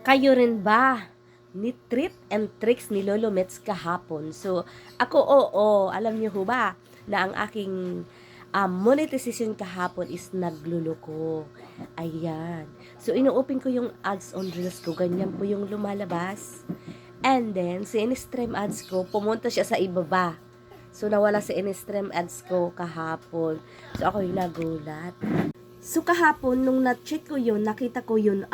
Kayo rin ba ni trip and tricks ni Lolo Mets kahapon? So, ako oo, alam niyo ho ba na ang aking monetization kahapon is nagluloko. Ayan. So, inuopen ko yung ads on Reels ko. Ganyan po yung lumalabas. And then, sa in-stream ads ko, pumunta siya sa ibaba. So, nawala sa in-stream ads ko kahapon. So, ako yung nagulat. So kahapon, nung na-check ko yun, nakita ko yun,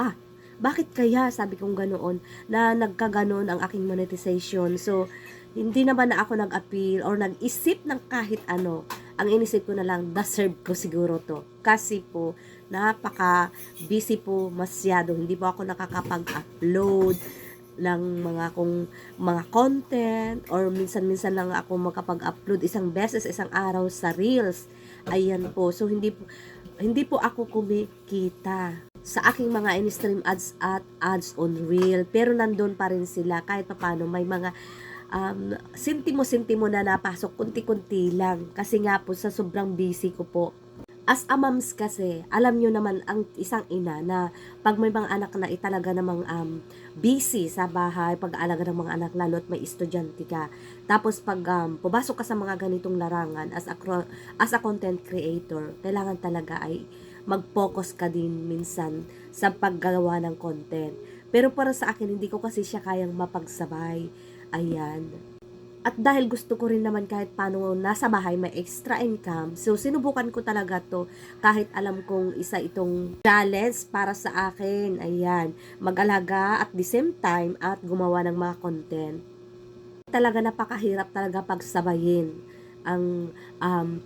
bakit kaya, sabi kong ganoon, na nagkaganon ang aking monetization. So, hindi naman na ako nag-appeal or nag-isip ng kahit ano. Ang inisip ko na lang, deserve ko siguro to. Kasi po, napaka-busy po masyado. Hindi po ako nakakapag-upload ng mga content or minsan-minsan lang ako makapag-upload isang beses isang araw sa Reels. Ayan po. So hindi po ako kumikita sa aking mga in-stream ads at ads on Reel. Pero nandun pa rin sila kahit paano may mga sintimo-sintimo na napasok, kunti-kunti lang. Kasi nga po sa sobrang busy ko po. As a moms kasi, alam nyo naman ang isang ina na pag may mga anak na talaga namang busy sa bahay, pag-aalaga ng mga anak, lalo't may estudyante ka. Tapos pag pumasok ka sa mga ganitong larangan as a content creator, kailangan talaga ay mag-focus ka din minsan sa paggawa ng content. Pero para sa akin, hindi ko kasi siya kayang mapagsabay. Ayan. At dahil gusto ko rin naman kahit paano nasa bahay may extra income, so sinubukan ko talaga to kahit alam kong isa itong challenge para sa akin. Ayan, mag-alaga at the same time at gumawa ng mga content. Talaga napakahirap talaga pagsabayin ang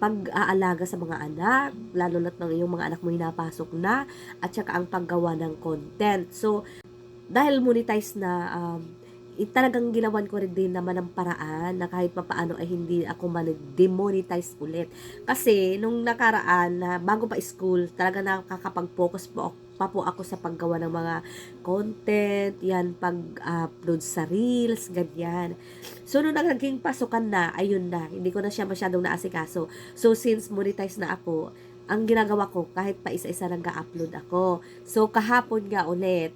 pag-aalaga sa mga anak, lalo na't ng iyong mga anak mo napasok na, at saka ang paggawa ng content. So, dahil monetize na talagang ginawan ko rin din naman ng paraan na kahit papaano ay hindi ako demonetize ulit. Kasi nung nakaraan na bago pa school, talaga nakakapag-focus pa po ako sa paggawa ng mga content, yan, pag-upload sa Reels, ganyan. So, nung naging pasukan na, ayun na, hindi ko na siya masyadong naasikaso. So, since monetize na ako, ang ginagawa ko, kahit pa isa-isa nag-upload ako. So, kahapon nga ulit,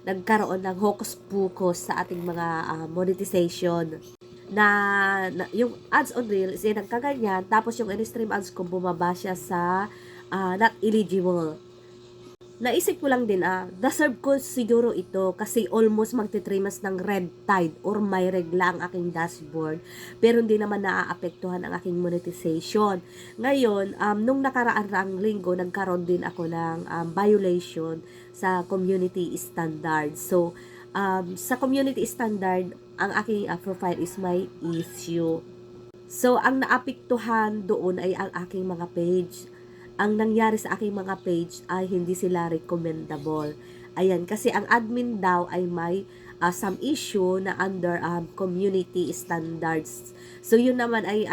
nagkaroon ng hocus pocus sa ating mga monetization na yung ads on Reels is nagkaganyan, tapos yung in-stream ads ko bumaba siya sa not eligible. Naisip ko lang din, deserve ko siguro ito kasi almost magti-3 months ng red tide or may regla ang aking dashboard, pero hindi naman naaapektuhan ang aking monetization. Ngayon, nung nakaraan linggo, nagkaroon din ako ng violation sa community standard. So, sa community standard, ang aking profile is may issue. So, ang naapektuhan doon ay ang aking mga page. Ang nangyari sa aking mga page ay hindi sila recommendable. Ayan, kasi ang admin daw ay may some issue na under community standards. So, yun naman ay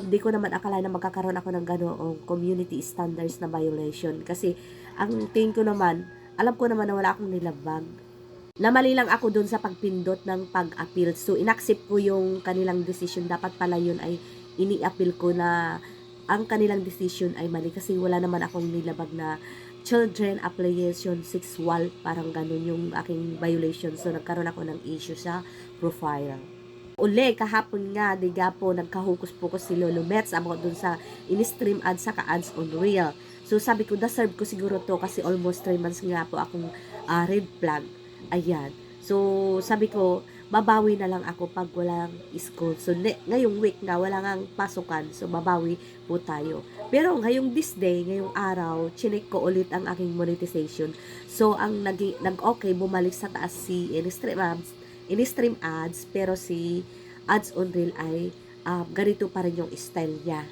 di ko naman akala na magkakaroon ako ng ganoong community standards na violation. Kasi, ang tingin ko naman, alam ko naman na wala akong nilabag. Namali lang ako dun sa pagpindot ng pag-appeal. So, inaccept ko yung kanilang decision. Dapat pala yun ay ini-appeal ko na ang kanilang decision ay mali kasi wala naman akong nilabag na children application sexual, parang ganun yung aking violation. So, nagkaroon ako ng issue sa profile. Uli, kahapon nga, diga po, nagkahukus-pukus si Lolo Mets about dun sa in-stream ads saka ads on Reel. So, sabi ko, deserve ko siguro to kasi almost 3 months nga po akong red flag. Ayan. So, sabi ko, babawi na lang ako pag walang school. So, ngayong week na, wala ngang pasukan. So, babawi po tayo. Pero ngayong this day, ngayong araw, chinek ko ulit ang aking monetization. So, ang nag-okay, bumalik sa taas si in-stream ads, pero si ads on Reel ay ganito pa rin yung style niya.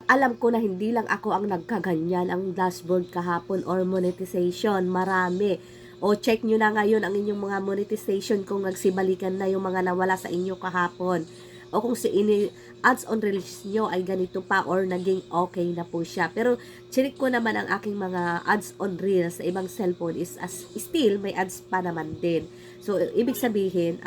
Alam ko na hindi lang ako ang nagkaganyan ang dashboard kahapon or monetization. Marami. O check nyo na ngayon ang inyong mga monetization kung nagsibalikan na yung mga nawala sa inyo kahapon. O kung ads on Reels nyo ay ganito pa or naging okay na po siya. Pero check ko naman ang aking mga ads on Reels sa ibang cellphone is still may ads pa naman din. So, ibig sabihin,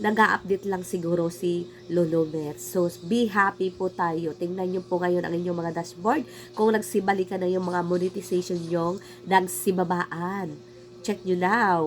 nag-a-update lang siguro si Lolo Mets. So, be happy po tayo. Tingnan nyo po ngayon ang inyong mga dashboard kung nagsibalikan na yung mga monetization yung nagsibabaan. check nyo daw.